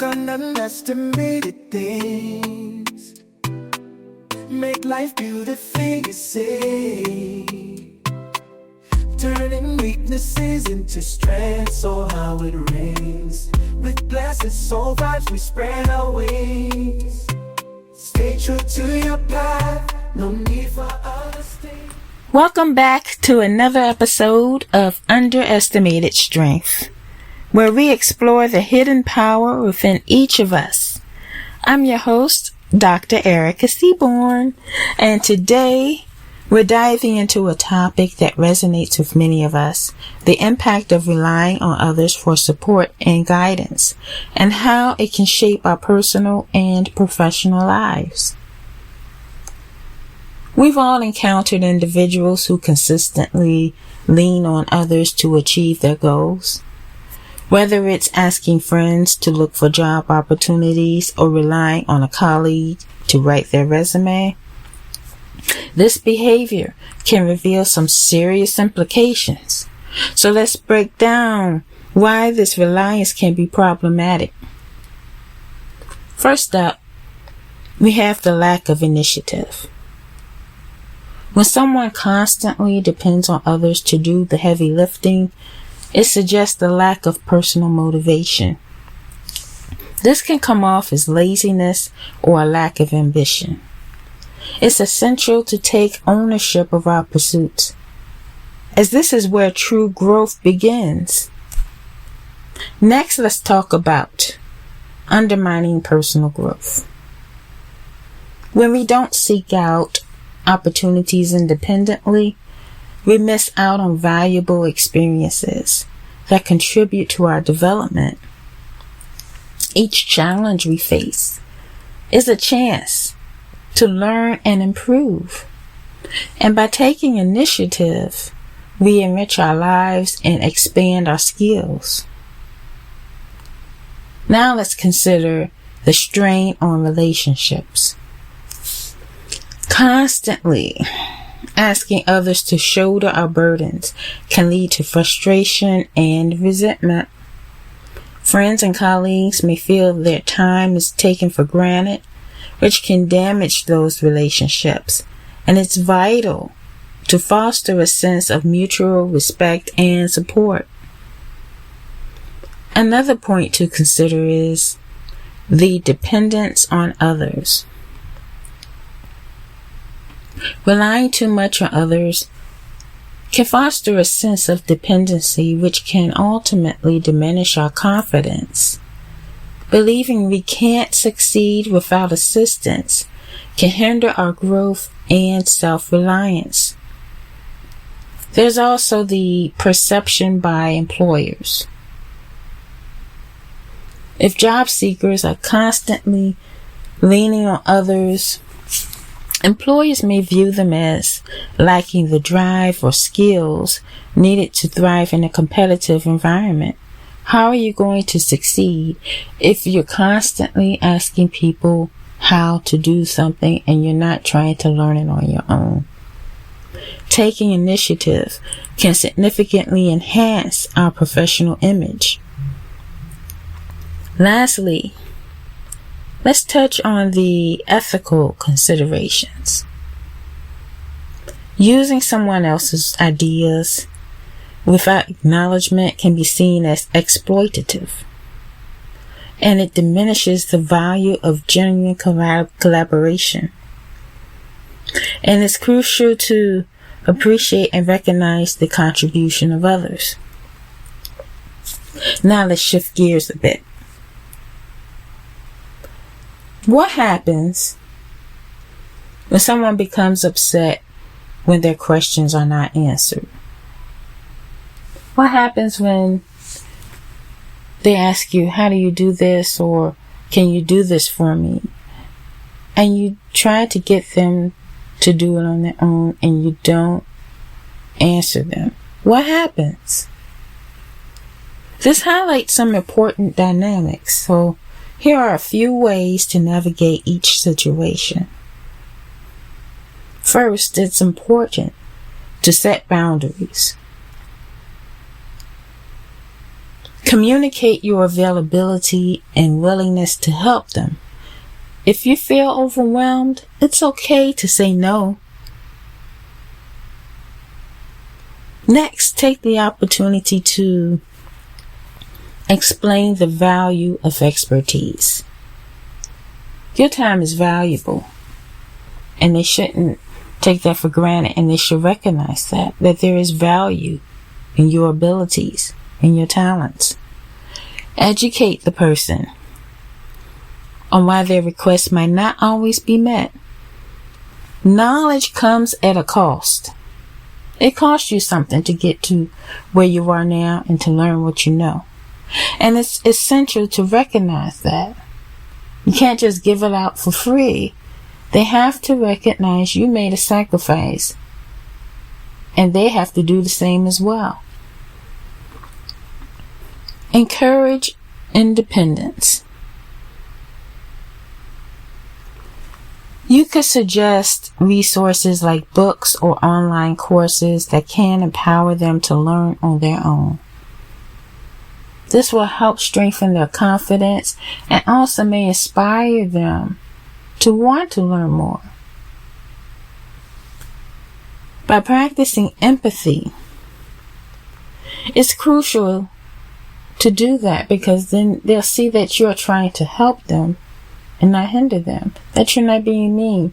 Underestimated things make life beautifully you see, turning weaknesses into strengths, or how it rains. With glasses, soul vibes, we spread our wings. Stay true to your path, no need for honesty. Welcome back to another episode of Underestimated Strength, where we explore the hidden power within each of us. I'm your host, Dr. Erica Seaborn, and today we're diving into a topic that resonates with many of us: the impact of relying on others for support and guidance, and how it can shape our personal and professional lives. We've all encountered individuals who consistently lean on others to achieve their goals. Whether it's asking friends to look for job opportunities or relying on a colleague to write their resume, this behavior can reveal some serious implications. So let's break down why this reliance can be problematic. First up, we have the lack of initiative. When someone constantly depends on others to do the heavy lifting, it suggests a lack of personal motivation. This can come off as laziness or a lack of ambition. It's essential to take ownership of our pursuits, as this is where true growth begins. Next, let's talk about undermining personal growth. When we don't seek out opportunities independently, we miss out on valuable experiences that contribute to our development. Each challenge we face is a chance to learn and improve. And by taking initiative, we enrich our lives and expand our skills. Now let's consider the strain on relationships. Constantly asking others to shoulder our burdens can lead to frustration and resentment. Friends and colleagues may feel their time is taken for granted, which can damage those relationships. And it's vital to foster a sense of mutual respect and support. Another point to consider is the dependence on others. Relying too much on others can foster a sense of dependency, which can ultimately diminish our confidence. Believing we can't succeed without assistance can hinder our growth and self-reliance. There's also the perception by employers. If job seekers are constantly leaning on others, employers may view them as lacking the drive or skills needed to thrive in a competitive environment. How are you going to succeed if you're constantly asking people how to do something and you're not trying to learn it on your own? Taking initiative can significantly enhance our professional image. Lastly, let's touch on the ethical considerations. Using someone else's ideas without acknowledgement can be seen as exploitative, and it diminishes the value of genuine collaboration. And it's crucial to appreciate and recognize the contribution of others. Now let's shift gears a bit. What happens when someone becomes upset when their questions are not answered? What happens when they ask you, how do you do this? Or can you do this for me? And you try to get them to do it on their own and you don't answer them. What happens? This highlights some important dynamics. So here are a few ways to navigate each situation. First, it's important to set boundaries. Communicate your availability and willingness to help them. If you feel overwhelmed, it's okay to say no. Next, take the opportunity to explain the value of expertise. Your time is valuable, and they shouldn't take that for granted, and they should recognize that there is value in your abilities and your talents. Educate the person on why their requests might not always be met. Knowledge comes at a cost. It costs you something to get to where you are now and to learn what you know. And it's essential to recognize that. You can't just give it out for free. They have to recognize you made a sacrifice, and they have to do the same as well. Encourage independence. You could suggest resources like books or online courses that can empower them to learn on their own. This will help strengthen their confidence and also may inspire them to want to learn more. By practicing empathy, it's crucial to do that, because then they'll see that you're trying to help them and not hinder them, that you're not being mean,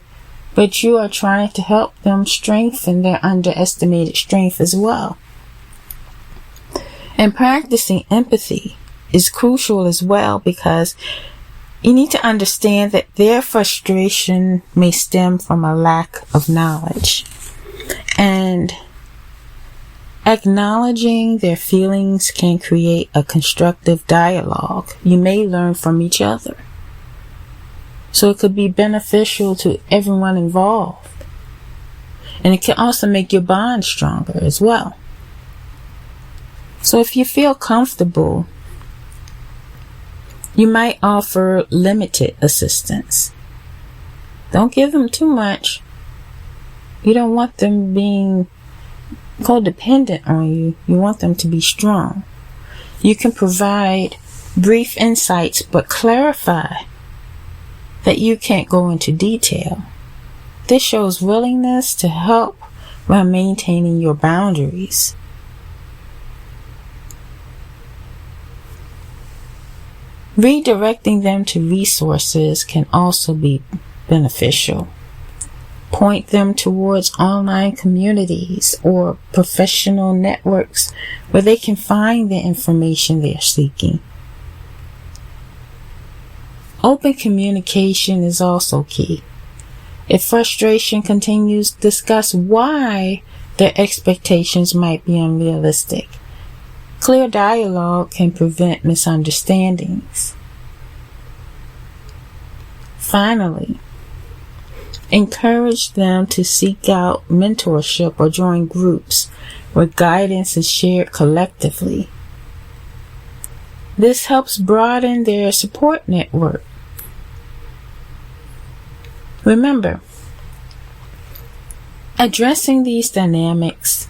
but you are trying to help them strengthen their underestimated strength as well. And practicing empathy is crucial as well, because you need to understand that their frustration may stem from a lack of knowledge. And acknowledging their feelings can create a constructive dialogue. You may learn from each other. So it could be beneficial to everyone involved. And it can also make your bond stronger as well. So if you feel comfortable, you might offer limited assistance. Don't give them too much. You don't want them being codependent on you. You want them to be strong. You can provide brief insights, but clarify that you can't go into detail. This shows willingness to help while maintaining your boundaries. Redirecting them to resources can also be beneficial. Point them towards online communities or professional networks where they can find the information they are seeking. Open communication is also key. If frustration continues, discuss why their expectations might be unrealistic. Clear dialogue can prevent misunderstandings. Finally, encourage them to seek out mentorship or join groups where guidance is shared collectively. This helps broaden their support network. Remember, addressing these dynamics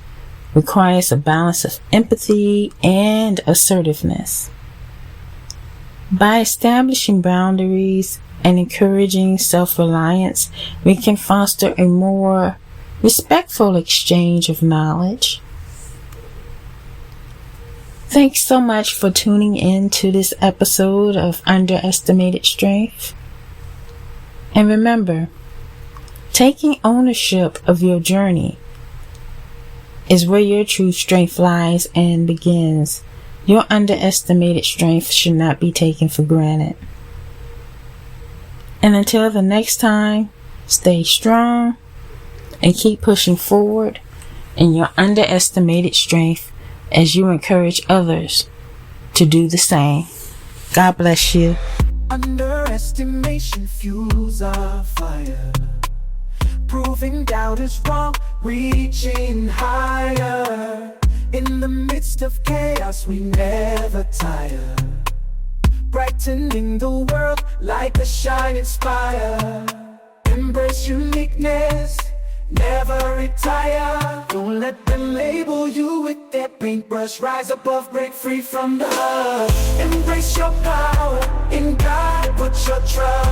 requires a balance of empathy and assertiveness. By establishing boundaries and encouraging self-reliance, we can foster a more respectful exchange of knowledge. Thanks so much for tuning in to this episode of Underestimated Strength. And remember, taking ownership of your journey is where your true strength lies and begins. Your underestimated strength should not be taken for granted. And until the next time, stay strong and keep pushing forward in your underestimated strength as you encourage others to do the same. God bless you. Underestimation fuels our fire, proving doubt is wrong, reaching higher. In the midst of chaos we never tire, brightening the world like a shining spire. Embrace uniqueness, Never retire. Don't let them label you with that paintbrush. Rise above, break free from the hurt. Embrace your power. In God, put your trust.